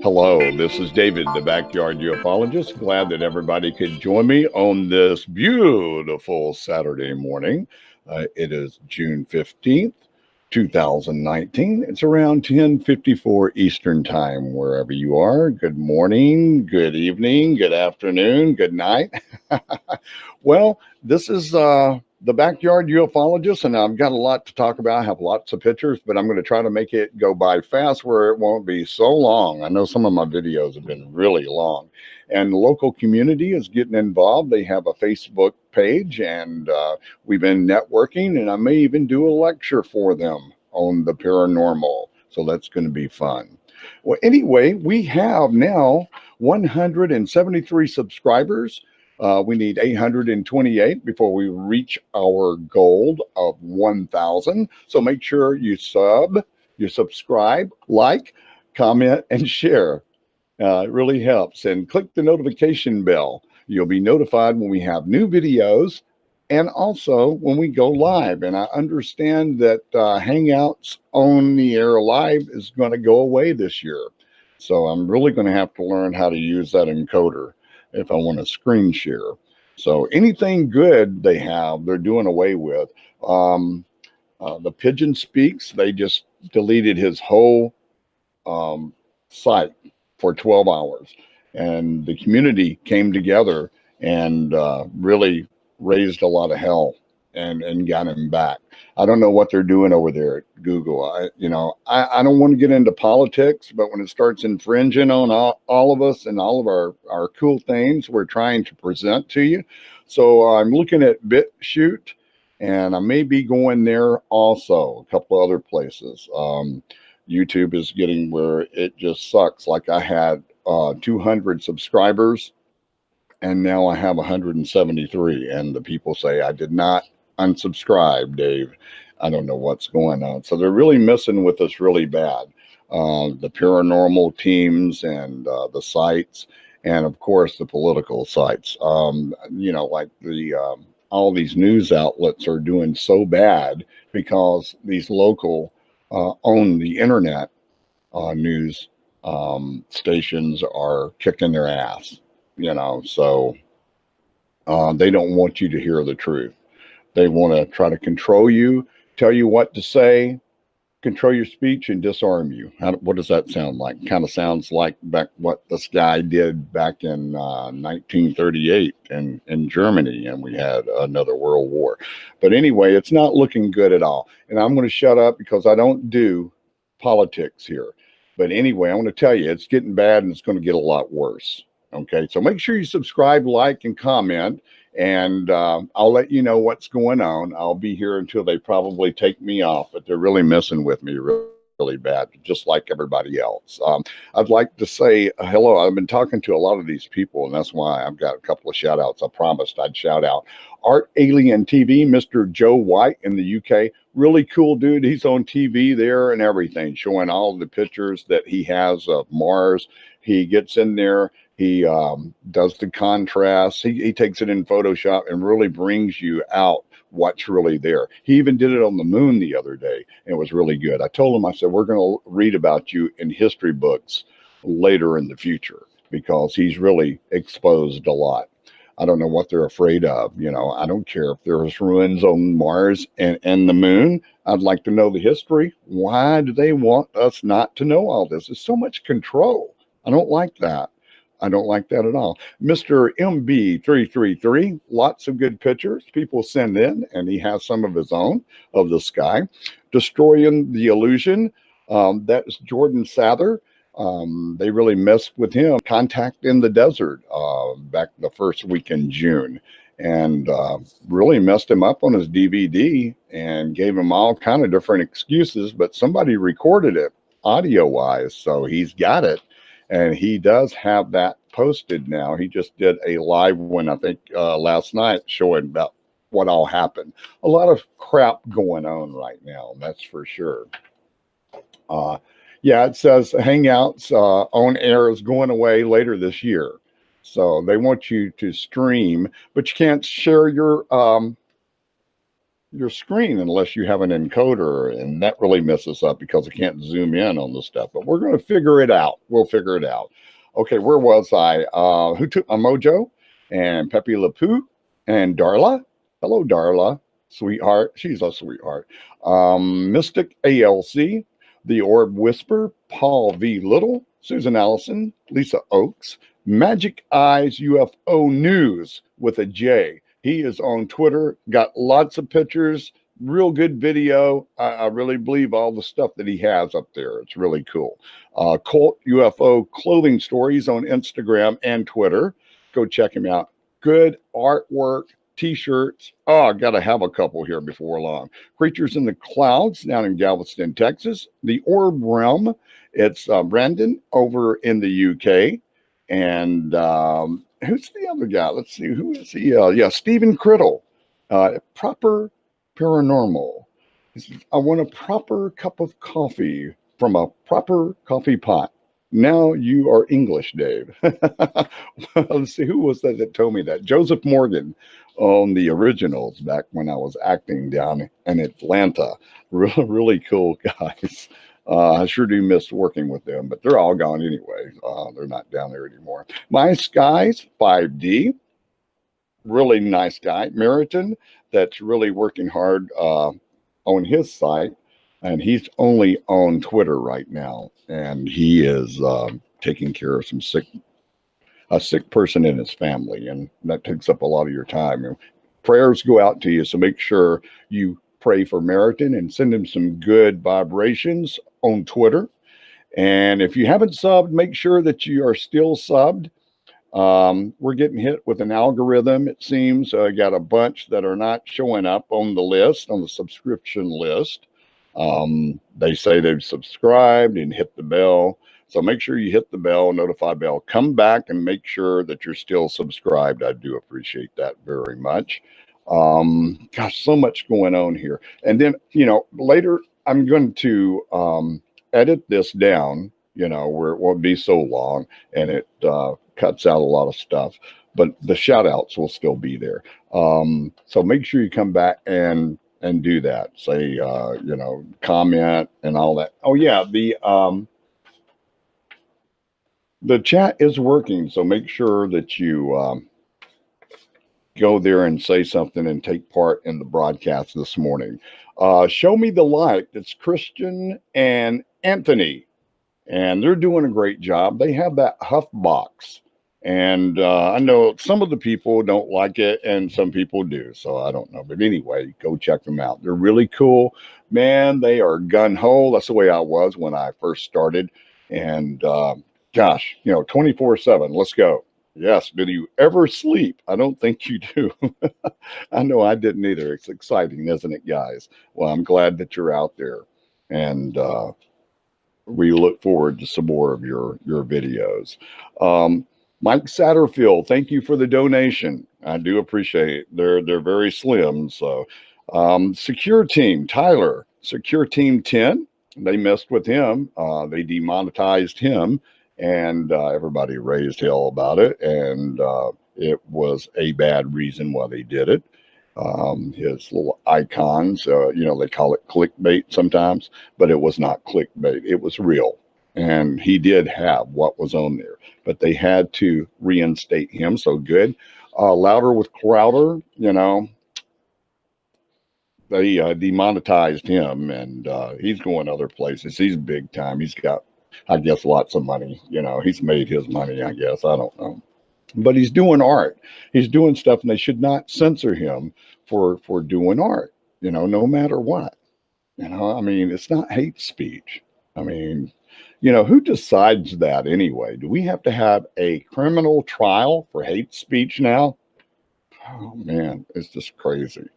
Hello, this is David, the Backyard Ufologist. Glad that everybody could join me on this beautiful Saturday morning. It is June 15th, 2019. It's around 10:54 Eastern Time, wherever you are. Good morning, good evening, good afternoon, good night. Well, this is the Backyard Ufologist, and I've got a lot to talk about. I have lots of pictures, but I'm going to try to make it go by fast where it won't be so long. I know some of my videos have been really long, and the local community is getting involved. They have a Facebook page, and we've been networking, and I may even do a lecture for them on the paranormal. So that's going to be fun. Well, anyway, we have now 173 subscribers. We need 828 before we reach our goal of 1,000. So make sure you subscribe, like, comment, and share. It really helps. And click the notification bell. You'll be notified when we have new videos and also when we go live. And I understand that Hangouts on the air live is going to go away this year. So I'm really going to have to learn how to use that encoder if I want to screen share. So anything good they're doing away with. The Pigeon Speaks, they just deleted his whole site for 12 hours. And the community came together and really raised a lot of hell and got him back. I don't know what they're doing over there at Google. I don't want to get into politics, but when it starts infringing on all of us and all of our cool things we're trying to present to you. So I'm looking at BitChute, and I may be going there also, a couple other places. YouTube is getting where it just sucks. Like I had 200 subscribers, and now I have 173, and the people say I did not unsubscribe, Dave. I don't know what's going on. So they're really messing with us really bad. The paranormal teams and the sites, and of course the political sites. Like all these news outlets are doing so bad because these local own the internet news stations are kicking their ass. So they don't want you to hear the truth. They want to try to control you, tell you what to say, control your speech, and disarm you. What does that sound like? Kind of sounds like back what this guy did back in 1938 in Germany, and we had another world war. But anyway, it's not looking good at all. And I'm going to shut up because I don't do politics here. But anyway, I want to tell you, it's getting bad, and it's going to get a lot worse. Okay, so make sure you subscribe, like, and comment, and I'll let you know what's going on. I'll be here until they probably take me off, but they're really messing with me really bad, just like everybody else. I'd like to say hello. I've been talking to a lot of these people, and that's why I've got a couple of shout outs. I promised I'd shout out Art Alien TV, Mr. Joe White in the UK. Really cool dude. He's on TV there and everything, showing all the pictures that he has of Mars. He gets in there. He does the contrast. He takes it in Photoshop and really brings you out what's really there. He even did it on the moon the other day, and it was really good. I told him, I said, we're going to read about you in history books later in the future, because he's really exposed a lot. I don't know what they're afraid of. I don't care if there's ruins on Mars and the moon. I'd like to know the history. Why do they want us not to know all this? There's so much control. I don't like that. I don't like that at all. Mr. MB333, lots of good pictures people send in, and he has some of his own of the sky. Destroying the Illusion, that's Jordan Sather. They really messed with him. Contact in the Desert back the first week in June, and really messed him up on his DVD and gave him all kind of different excuses, but somebody recorded it audio-wise, so he's got it. And he does have that posted now. He just did a live one, I think, last night, showing about what all happened. A lot of crap going on right now, that's for sure. Yeah, it says Hangouts on air is going away later this year. So they want you to stream, but you can't share your screen unless you have an encoder, and that really messes up because I can't zoom in on the stuff. But we're going to figure it out. We'll figure it out. Okay, where was I? Who took my mojo? And Pepe Le Pew and Darla. Hello, Darla, sweetheart. She's a sweetheart. Mystic ALC, The Orb Whisper, Paul V. Little, Susan Allison, Lisa Oakes, Magic Eyes UFO News with a J. He is on Twitter, got lots of pictures, real good video. I really believe all the stuff that he has up there. It's really cool. Cult UFO Clothing Stories on Instagram and Twitter. Go check him out. Good artwork, t-shirts. Oh, I got to have a couple here before long. Creatures in the Clouds down in Galveston, Texas. The Orb Realm. It's Brandon over in the UK. And who's the other guy? Let's see. Who is he? Yeah, Stephen Criddle. Proper Paranormal. I want a proper cup of coffee from a proper coffee pot. Now you are English, Dave. Let's see. Who was that told me that? Joseph Morgan on the originals back when I was acting down in Atlanta. Really, really cool guys. I sure do miss working with them, but they're all gone anyway. They're not down there anymore. My Skies 5D, really nice guy. Meriton, that's really working hard on his site, and he's only on Twitter right now, and he is taking care of a sick person in his family, and that takes up a lot of your time. And prayers go out to you, so make sure you pray for Meriton and send him some good vibrations on Twitter. And if you haven't subbed, make sure that you are still subbed. We're getting hit with an algorithm, it seems. I got a bunch that are not showing up on the list, on the subscription list. They say they've subscribed and hit the bell. So make sure you hit the bell, notify bell. Come back and make sure that you're still subscribed. I do appreciate that very much. Gosh, so much going on here. And then, later I'm going to edit this down, where it won't be so long, and it cuts out a lot of stuff, but the shout outs will still be there. So make sure you come back and do that. Say, comment and all that. Oh yeah, the chat is working, so make sure that you go there and say something and take part in the broadcast this morning. Show me the light. It's Christian and Anthony, and they're doing a great job. They have that Huff box, and I know some of the people don't like it, and some people do, so I don't know. But anyway, go check them out. They're really cool. Man, they are gun-ho. That's the way I was when I first started, and gosh, 24/7. Let's go. Yes. Do you ever sleep? I don't think you do. I know I didn't either. It's exciting, isn't it, guys? Well, I'm glad that you're out there, and we look forward to some more of your videos. Mike Satterfield, thank you for the donation. I do appreciate it. They're very slim. So, Secure Team Tyler, Secure Team 10. They messed with him. They demonetized him. And everybody raised hell about it, and it was a bad reason why they did it. His little icons, they call it clickbait sometimes, but it was not clickbait. It was real, and he did have what was on there, but they had to reinstate him. So good. Louder with Crowder, they demonetized him, and he's going other places. He's big time. He's got, I guess, lots of money. He's made his money, I guess. I don't know. But he's doing art. He's doing stuff, and they should not censor him for doing art, no matter what. I mean, it's not hate speech. I mean, who decides that anyway? Do we have to have a criminal trial for hate speech now? Oh, man, it's just crazy.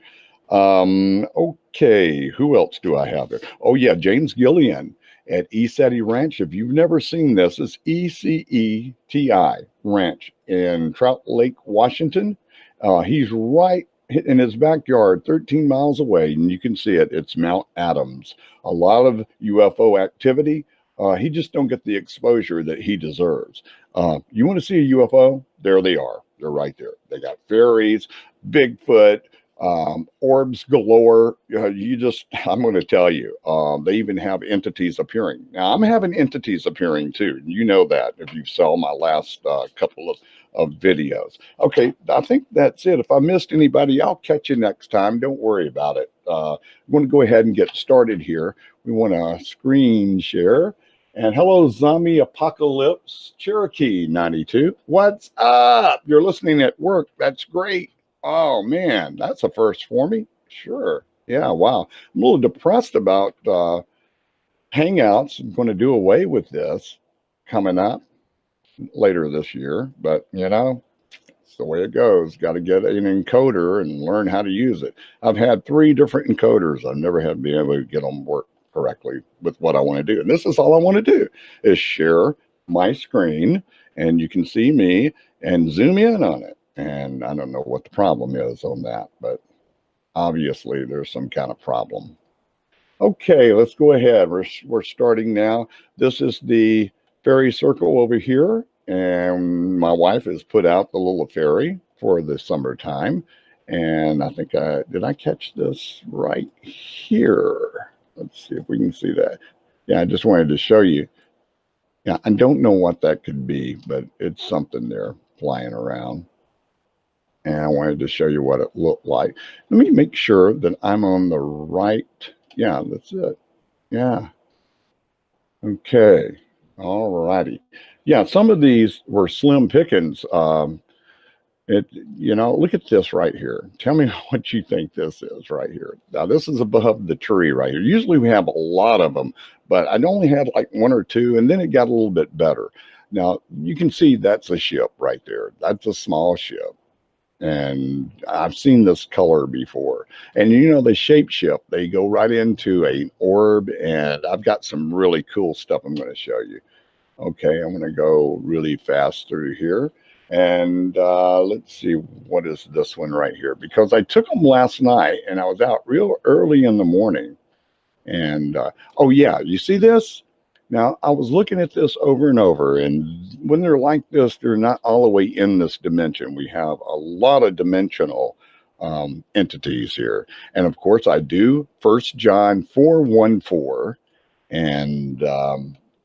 Okay, who else do I have there? Oh, yeah, James Gillian at ECETI Ranch. If you've never seen this, it's ECETI Ranch in Trout Lake, Washington. He's right in his backyard, 13 miles away, and you can see it. It's Mount Adams. A lot of UFO activity. He just don't get the exposure that he deserves. You want to see a UFO? There they are. They're right there. They got fairies, Bigfoot, orbs galore. I'm going to tell you, they even have entities appearing. Now, I'm having entities appearing too. You know that if you saw my last couple of videos. Okay, I think that's it. If I missed anybody, I'll catch you next time. Don't worry about it. I'm going to go ahead and get started here. We want to screen share. And hello, Zombie Apocalypse Cherokee 92. What's up? You're listening at work. That's great. Oh, man, that's a first for me. Sure. Yeah, wow. I'm a little depressed about Hangouts. I'm going to do away with this coming up later this year. But, you know, it's the way it goes. Got to get an encoder and learn how to use it. I've had 3 different encoders. I've never had been able to get them work correctly with what I want to do. And this is all I want to do is share my screen and you can see me and zoom in on it. And I don't know what the problem is on that, but obviously there's some kind of problem. Okay, let's go ahead. We're starting now. This is the fairy circle over here. And my wife has put out the little fairy for the summertime. And I think did I catch this right here? Let's see if we can see that. Yeah, I just wanted to show you. Yeah, I don't know what that could be, but it's something there flying around. And I wanted to show you what it looked like. Let me make sure that I'm on the right. Yeah, that's it. Yeah. Okay. All righty. Yeah, some of these were slim pickings. Look at this right here. Tell me what you think this is right here. Now, this is above the tree right here. Usually we have a lot of them, but I only had like 1 or 2, and then it got a little bit better. Now, you can see that's a ship right there. That's a small ship. And I've seen this color before. And, they shape shift. They go right into an orb, and I've got some really cool stuff I'm going to show you. Okay, I'm going to go really fast through here. And let's see, what is this one right here? Because I took them last night and I was out real early in the morning. And, oh yeah, you see this? Now, I was looking at this over and over. And when they're like this, they're not all the way in this dimension. We have a lot of dimensional entities here. And of course, I do 1 John 4:1-4. And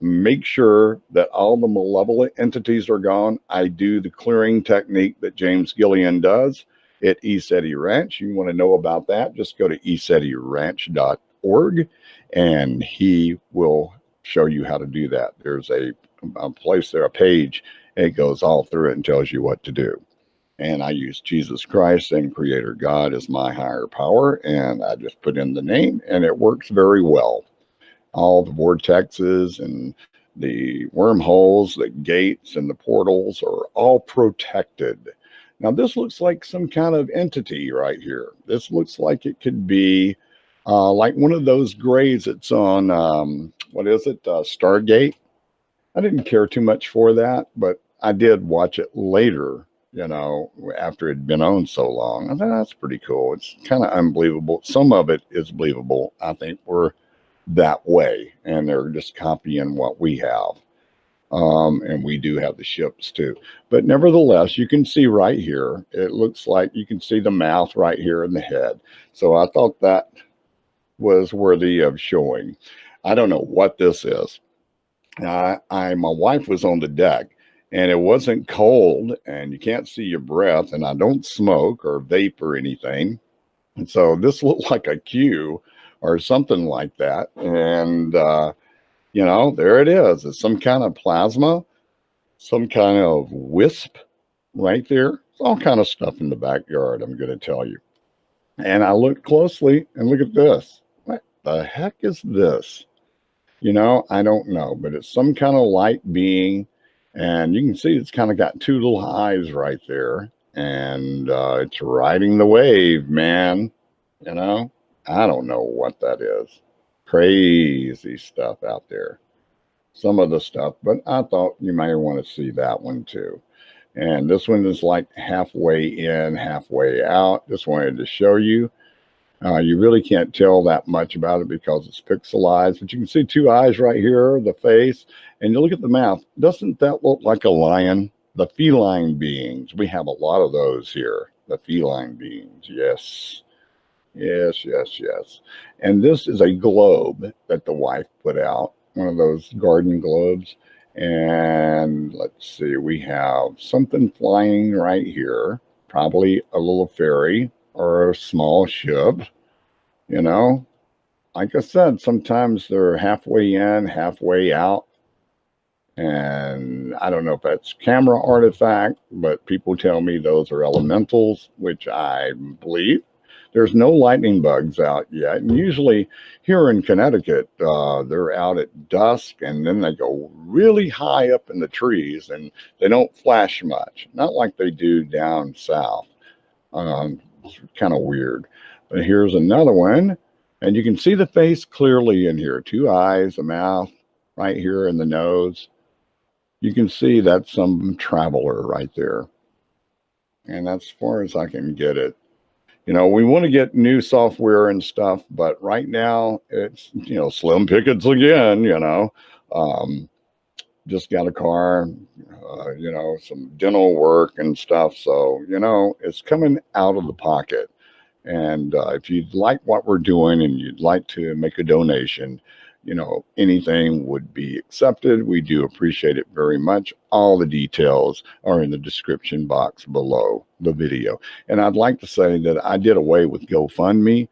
make sure that all the malevolent entities are gone. I do the clearing technique that James Gillian does at ESETI Ranch. You want to know about that, just go to esetiranch.org and he will show you how to do that. There's a place there, a page, and it goes all through it and tells you what to do. And I use Jesus Christ and Creator God as my higher power, and I just put in the name, and it works very well. All the vortexes and the wormholes, the gates and the portals are all protected. Now, this looks like some kind of entity right here. This looks like it could be like one of those grades that's on, what is it, Stargate? I didn't care too much for that, but I did watch it later, after it had been on so long. I thought that's pretty cool. It's kind of unbelievable. Some of it is believable. I think we're that way, and they're just copying what we have. And we do have the ships too. But nevertheless, you can see right here, it looks like you can see the mouth right here in the head. So I thought that was worthy of showing. I don't know what this is. My wife was on the deck, and it wasn't cold, and you can't see your breath, and I don't smoke or vape or anything. And so this looked like a cue or something like that. And, there it is. It's some kind of plasma, some kind of wisp right there. It's all kind of stuff in the backyard, I'm going to tell you. And I looked closely and look at this. What the heck is this? I don't know, but it's some kind of light being. And you can see it's kind of got 2 little eyes right there. And it's riding the wave, man. I don't know what that is. Crazy stuff out there. Some of the stuff, but I thought you might want to see that one too. And this one is like halfway in, halfway out. Just wanted to show you. You really can't tell that much about it because it's pixelized, but you can see two eyes right here, the face, and you look at the mouth. Doesn't that look like a lion? The feline beings. We have a lot of those here. The feline beings. Yes. Yes, yes, yes. And this is a globe that the wife put out, one of those garden globes. And let's see, we have something flying right here, probably a little ferry or a small ship, you know. Like I said, sometimes they're halfway in, halfway out. And I don't know if that's camera artifact, but people tell me those are elementals, which I believe. There's no lightning bugs out yet. And usually here in Connecticut, they're out at dusk and then they go really high up in the trees and they don't flash much, not like they do down south. It's kind of weird. But here's another one. And you can see the face clearly in here. Two eyes, a mouth right here in the nose. You can see that's some traveler right there. And that's as far as I can get it. You know, we want to get new software and stuff, but right now it's, you know, slim pickings again, you know. Just got a car, you know, some dental work and stuff. So, you know, it's coming out of the pocket. And if you'd like what we're doing and you'd like to make a donation, you know, anything would be accepted. We do appreciate it very much. All the details are in the description box below the video. And I'd like to say that I did away with GoFundMe.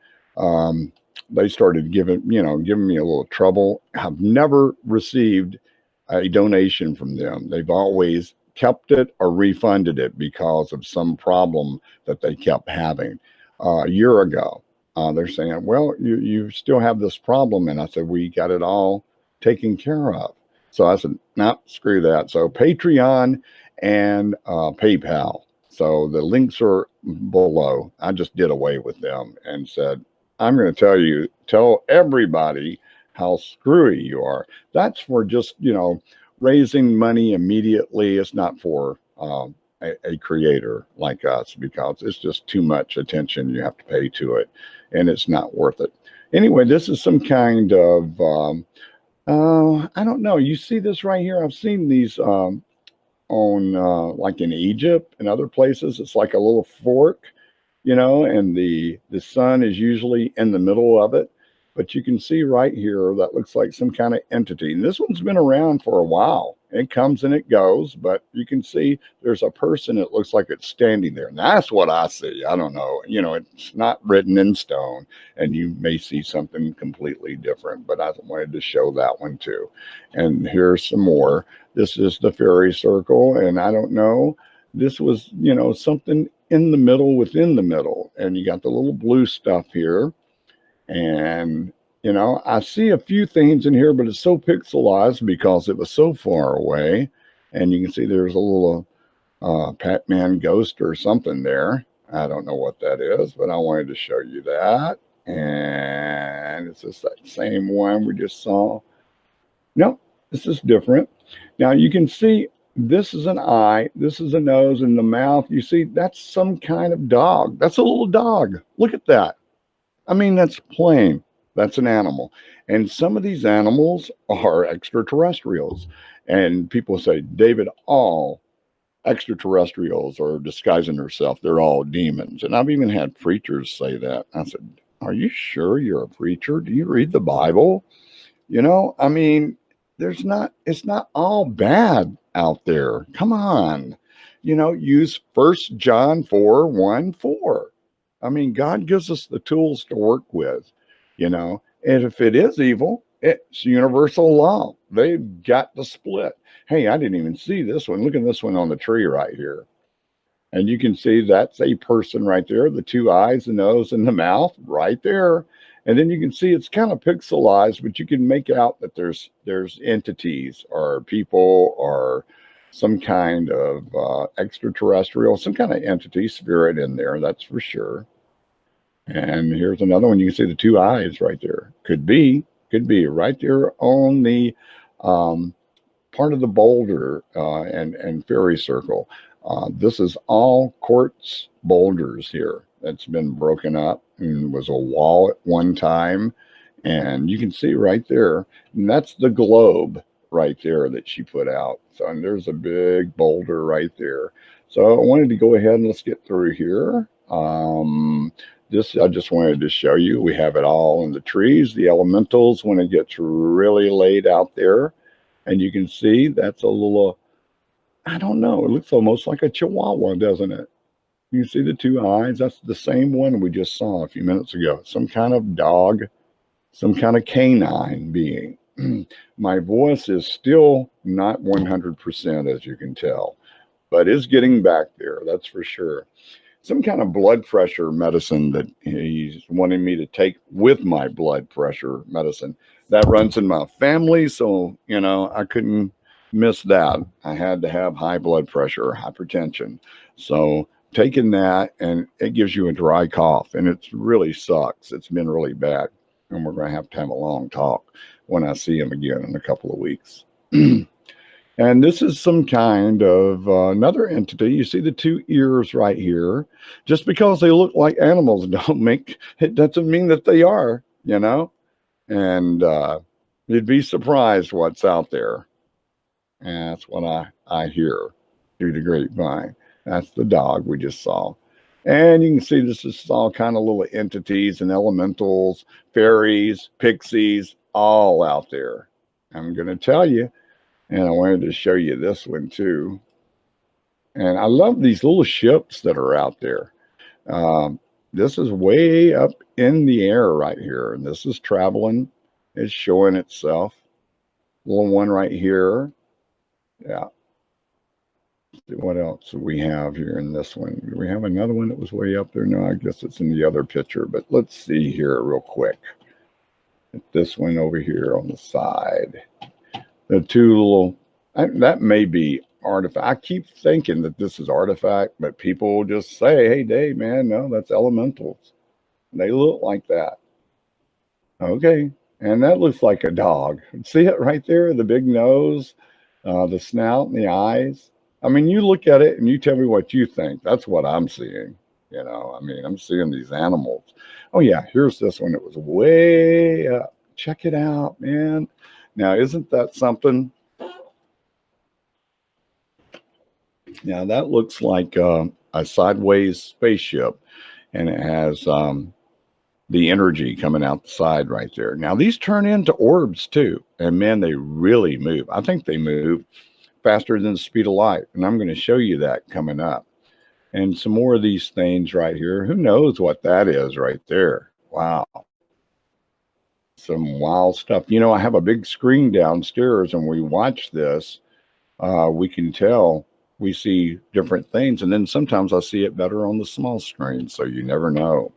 They started giving me a little trouble. I've never received a donation from them. They've always kept it or refunded it because of some problem that they kept having. A year ago, they're saying, well, you still have this problem. And I said, we got it all taken care of. So I said, no, screw that. So Patreon and PayPal. So the links are below. I just did away with them and said, I'm going to tell everybody how screwy you are. That's for just, you know, raising money immediately. It's not for a creator like us because it's just too much attention you have to pay to it and it's not worth it. Anyway, this is some kind of, I don't know. You see this right here? I've seen these on like in Egypt and other places. It's like a little fork, you know, and the sun is usually in the middle of it. But you can see right here, that looks like some kind of entity. And this one's been around for a while. It comes and it goes, but you can see there's a person. It looks like it's standing there. And that's what I see. I don't know. You know, it's not written in stone, and you may see something completely different, but I wanted to show that one too. And here's some more. This is the fairy circle, and I don't know. This was, you know, something in the middle within the middle. And you got the little blue stuff here. And, you know, I see a few things in here, but it's so pixelized because it was so far away. And you can see there's a little Pac-Man ghost or something there. I don't know what that is, but I wanted to show you that. And it's just that same one we just saw. No, this is different. Now you can see this is an eye, this is a nose, and the mouth. You see, that's some kind of dog. That's a little dog. Look at that. I mean, that's plain. That's an animal. And some of these animals are extraterrestrials. And people say, David, all extraterrestrials are disguising themselves. They're all demons. And I've even had preachers say that. I said, are you sure you're a preacher? Do you read the Bible? You know, I mean, it's not all bad out there. Come on. You know, use 1 John 4:1-4. I mean, God gives us the tools to work with, you know, and if it is evil, it's universal law. They've got to split. Hey, I didn't even see this one. Look at this one on the tree right here. And you can see that's a person right there, the two eyes, the nose, and the mouth right there. And then you can see it's kind of pixelized, but you can make out that there's entities or people or some kind of extraterrestrial, some kind of entity spirit in there, that's for sure. And here's another one. You can see the two eyes right there. Could be right there on the part of the boulder and fairy circle. This is all quartz boulders here. that's been broken up and was a wall at one time. And you can see right there, and that's the globe right there that she put out. So, and there's a big boulder right there. So I wanted to go ahead and let's get through here. This, I just wanted to show you, we have it all in the trees, the elementals when it gets really laid out there. And you can see that's a little, I don't know, it looks almost like a chihuahua, doesn't it? You can see the two eyes. That's the same one we just saw a few minutes ago. Some kind of dog, some kind of canine being. My voice is still not 100%, as you can tell, but it's getting back there, that's for sure. Some kind of blood pressure medicine that he's wanting me to take with my blood pressure medicine. That runs in my family, so, you know, I couldn't miss that. I had to have high blood pressure, hypertension. So taking that, and it gives you a dry cough, and it really sucks. It's been really bad, and we're going to have a long talk when I see him again in a couple of weeks. And this is some kind of another entity. You see the two ears right here. Just because they look like animals it doesn't mean that they are, you know. And you'd be surprised what's out there. And that's what I hear through the grapevine. That's the dog we just saw. And you can see this is all kind of little entities and elementals, fairies, pixies, all out there. I'm going to tell you. And I wanted to show you this one too. And I love these little ships that are out there. This is way up in the air right here. And this is traveling. It's showing itself. Little one right here. Yeah. Let's see what else we have here in this one. Do we have another one that was way up there? No, I guess it's in the other picture. But let's see here real quick. This one over here on the side. The two little, that may be artifact. I keep thinking that this is artifact, but people just say, hey, Dave, man, no, that's elementals. They look like that. Okay. And that looks like a dog. See it right there? The big nose, the snout, and the eyes. I mean, you look at it and you tell me what you think. That's what I'm seeing. You know, I mean, I'm seeing these animals. Oh, yeah. Here's this one. It was way up. Check it out, man. Now, isn't that something? Now, that looks like a sideways spaceship, and it has the energy coming out the side right there. Now, these turn into orbs, too, and, man, they really move. I think they move faster than the speed of light, and I'm going to show you that coming up. And some more of these things right here. Who knows what that is right there? Wow. Some wild stuff. You know, I have a big screen downstairs, and we watch this. We can tell we see different things, and then sometimes I see it better on the small screen, so you never know.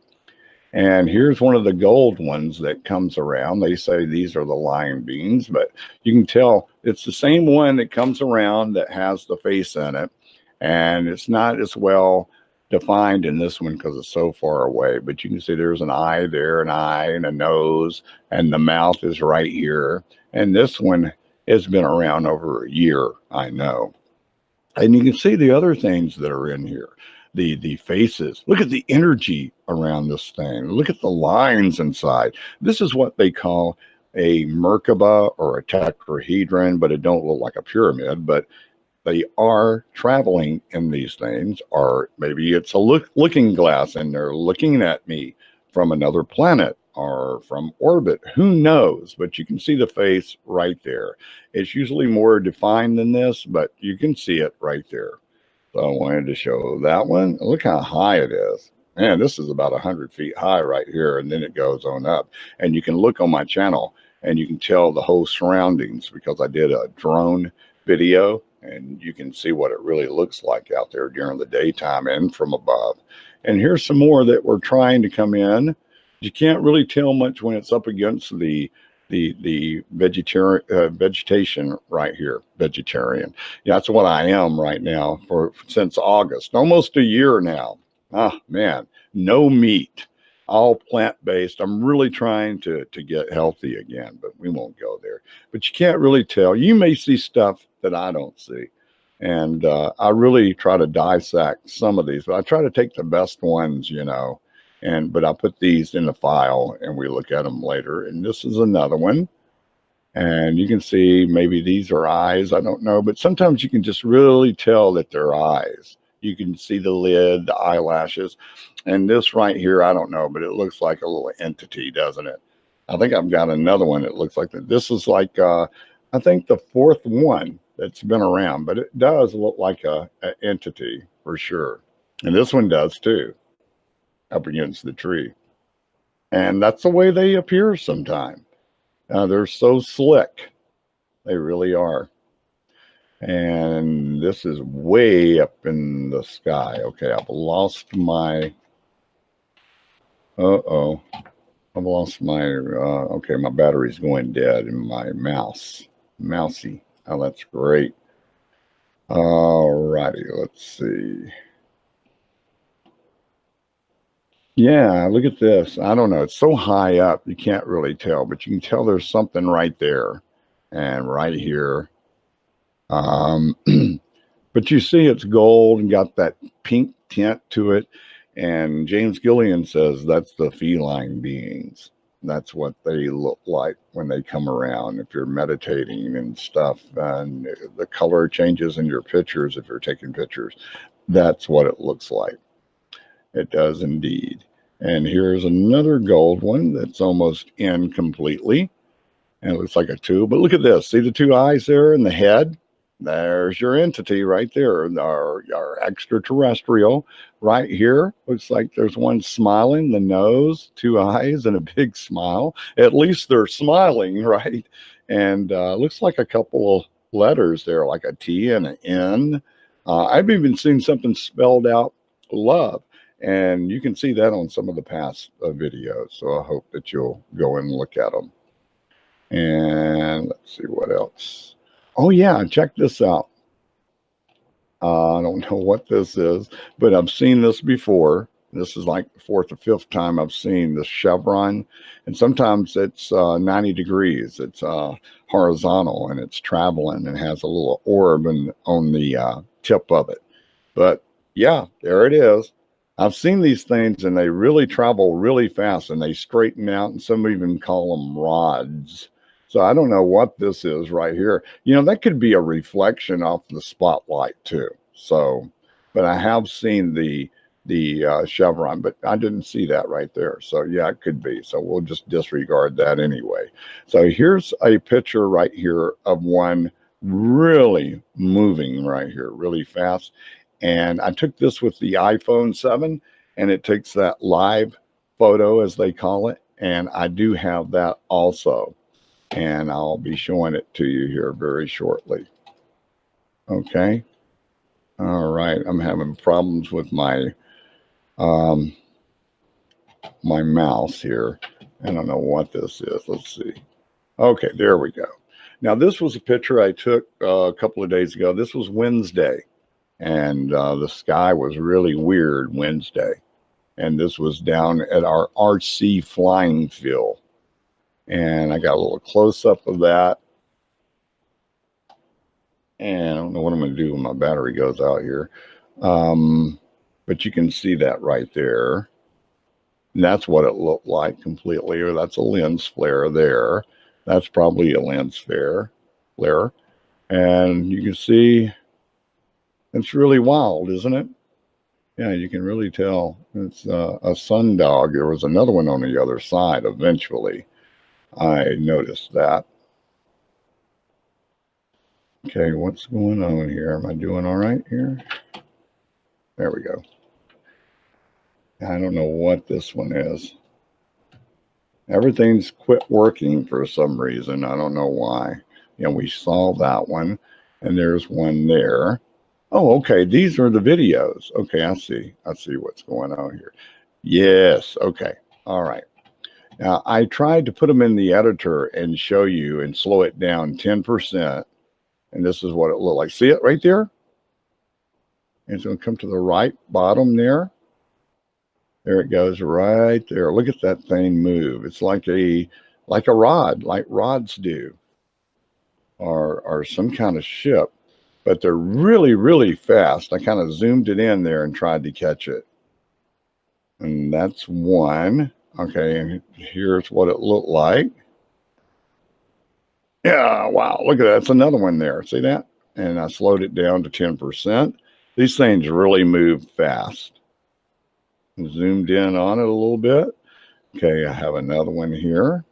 And here's one of the gold ones that comes around. They say these are the lion beans, but you can tell it's the same one that comes around that has the face in it, and it's not as well defined in this one because it's so far away, but you can see there's an eye there, an eye and a nose, and the mouth is right here. And this one has been around over a year, I know. And you can see the other things that are in here, the faces. Look at the energy around this thing. Look at the lines inside. This is what they call a Merkaba or a tetrahedron, but it don't look like a pyramid, but they are traveling in these things, or maybe it's a looking glass and they're looking at me from another planet or from orbit. Who knows? But you can see the face right there. It's usually more defined than this, but you can see it right there. So I wanted to show that one. Look how high it is. Man, this is about 100 feet high right here, and then it goes on up. And you can look on my channel and you can tell the whole surroundings because I did a drone video, and you can see what it really looks like out there during the daytime and from above. And here's some more that we're trying to come in. You can't really tell much when it's up against the vegetation right here. Vegetarian. Yeah, that's what I am right now since August, almost a year now. Ah, man, no meat, all plant-based. I'm really trying to get healthy again, but we won't go there. But you can't really tell. You may see stuff that I don't see. And I really try to dissect some of these, but I try to take the best ones, you know, but I put these in the file and we look at them later. And this is another one. And you can see maybe these are eyes, I don't know, but sometimes you can just really tell that they're eyes. You can see the lid, the eyelashes. And this right here, I don't know, but it looks like a little entity, doesn't it? I think I've got another one that looks like that. This is like, I think the fourth one that's been around, but it does look like a entity for sure. And this one does too, up against the tree. And that's the way they appear sometimes. They're so slick. They really are. And this is way up in the sky. Okay, I've lost my... Uh-oh. I've lost my... okay, my battery's going dead in my mousy. Oh, that's great. All righty, let's see. Yeah, look at this. I don't know. It's so high up, you can't really tell, but you can tell there's something right there and right here. But you see it's gold and got that pink tint to it. And James Gillian says that's the feline beings. That's what they look like when they come around, if you're meditating and stuff. And the color changes in your pictures if you're taking pictures. That's what it looks like. It does indeed. And here's another gold one that's almost in completely. And it looks like a tube. But look at this. See the two eyes there in the head? There's your entity right there. Our extraterrestrial right here. Looks like there's one smiling, the nose, two eyes, and a big smile. At least they're smiling, right? And looks like a couple of letters there, like a T and an N. I've even seen something spelled out love. And you can see that on some of the past videos. So I hope that you'll go and look at them. And let's see what else. Oh, yeah, check this out. I don't know what this is, but I've seen this before. This is like the fourth or fifth time I've seen this chevron. And sometimes it's 90 degrees. It's horizontal and it's traveling and has a little orb on the tip of it. But yeah, there it is. I've seen these things and they really travel really fast and they straighten out, and some even call them rods. So I don't know what this is right here. You know, that could be a reflection off the spotlight too. So, but I have seen the chevron, but I didn't see that right there. So yeah, it could be. So we'll just disregard that anyway. So here's a picture right here of one really moving right here really fast. And I took this with the iPhone 7, and it takes that live photo, as they call it. And I do have that also. And I'll be showing it to you here very shortly. Okay. All right. I'm having problems with my my mouse here. I don't know what this is. Let's see. Okay, there we go. Now, this was a picture I took a couple of days ago. This was Wednesday. And the sky was really weird Wednesday. And this was down at our RC flying field. And I got a little close-up of that. And I don't know what I'm going to do when my battery goes out here. But you can see that right there. And that's what it looked like completely. Or that's a lens flare there. That's probably a lens flare. And you can see... it's really wild, isn't it? Yeah, you can really tell. It's a sundog. There was another one on the other side eventually. I noticed that. Okay, what's going on here? Am I doing all right here? There we go. I don't know what this one is. Everything's quit working for some reason. I don't know why. You know, we saw that one, and there's one there. Oh, okay. These are the videos. Okay, I see. I see what's going on here. Yes. Okay. All right. Now, I tried to put them in the editor and show you and slow it down 10%. And this is what it looked like. See it right there? And it's going to come to the right bottom there. There it goes right there. Look at that thing move. It's like a rod, like rods do, or some kind of ship. but they're really, really fast. I kind of zoomed it in there and tried to catch it. And that's one. Okay, and here's what it looked like. Yeah, wow, look at that. That's another one there. See that? And I slowed it down to 10%. These things really move fast. Zoomed in on it a little bit. Okay, I have another one here.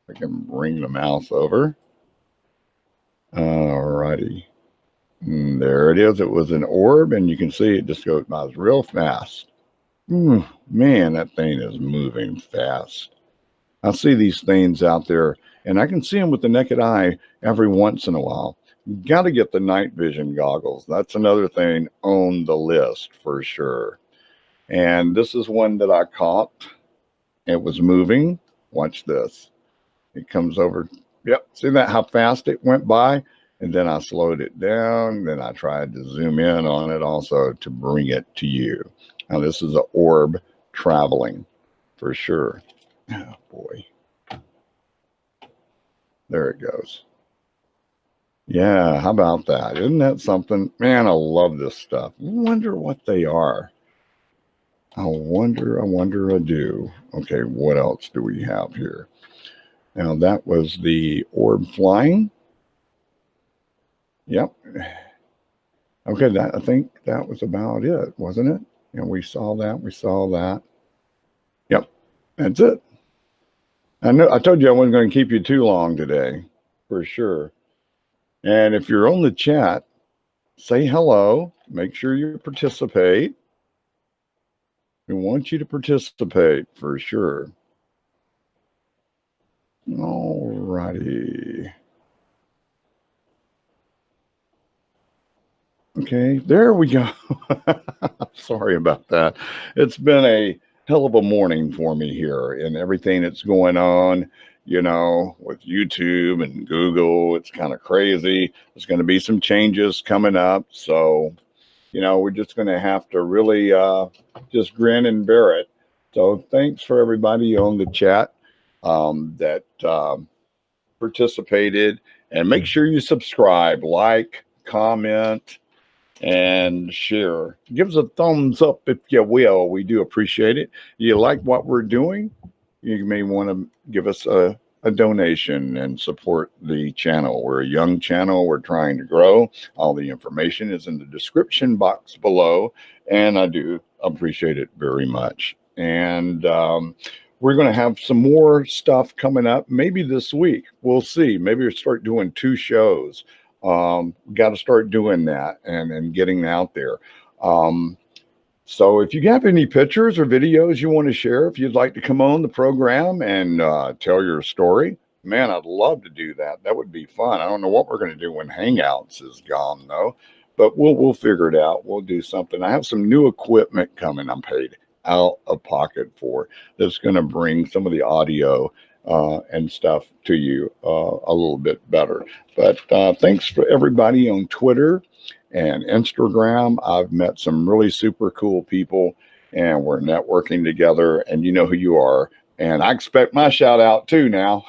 I can bring the mouse over. All righty. There it is. It was an orb, and you can see it just goes by real fast. Man, that thing is moving fast. I see these things out there, and I can see them with the naked eye every once in a while. You got to get the night vision goggles. That's another thing on the list for sure. And this is one that I caught. It was moving. Watch this. It comes over. Yep. See that, how fast it went by? And then I slowed it down. Then I tried to zoom in on it also to bring it to you. Now, this is an orb traveling for sure. Oh, boy. There it goes. Yeah, how about that? Isn't that something? Man, I love this stuff. I wonder what they are. I wonder, I do. Okay, what else do we have here? Now, that was the orb flying. Yep. Okay, I think that was about it, wasn't it? And we saw that. Yep, that's it. I told you I wasn't going to keep you too long today, for sure. And if you're on the chat, say hello. Make sure you participate. We want you to participate for sure. All righty. Okay, there we go. Sorry about that. It's been a hell of a morning for me here, and everything that's going on, you know, with YouTube and Google. It's kind of crazy. There's going to be some changes coming up. So, you know, we're just going to have to really just grin and bear it. So thanks for everybody on the chat that participated. And make sure you subscribe, like, comment, and share. Give us a thumbs up if you will. We do appreciate it. You like what we're doing? You may want to give us a donation and support the channel. We're a young channel. We're trying to grow. All the information is in the description box below, and I do appreciate it very much. And we're going to have some more stuff coming up maybe this week. We'll see. Maybe we'll start doing 2 shows. Got to start doing that and getting out there. So if you have any pictures or videos you want to share, if you'd like to come on the program and tell your story, man, I'd love to do that. That would be fun. I don't know what we're going to do when Hangouts is gone though, but we'll figure it out. We'll do something. I have some new equipment coming. I'm paid out of pocket for that's going to bring some of the audio and stuff to you a little bit better. But thanks for everybody on Twitter and Instagram. I've met some really super cool people, and we're networking together, and you know who you are. And I expect my shout out too now.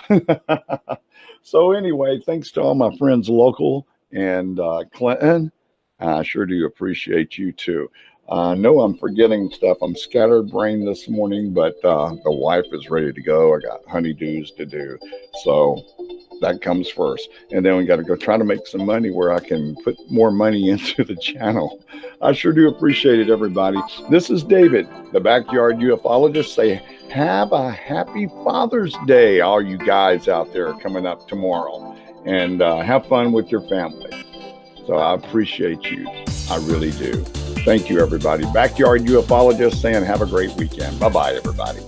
So anyway, thanks to all my friends local and Clinton. I sure do appreciate you too. I know I'm forgetting stuff. I'm scattered brain this morning, but the wife is ready to go. I got honeydews to do. So that comes first. And then we got to go try to make some money where I can put more money into the channel. I sure do appreciate it, everybody. This is David, the Backyard Ufologist. Say, have a happy Father's Day, all you guys out there coming up tomorrow. And have fun with your family. So I appreciate you. I really do. Thank you, everybody. Backyard Ufologist saying have a great weekend. Bye-bye, everybody.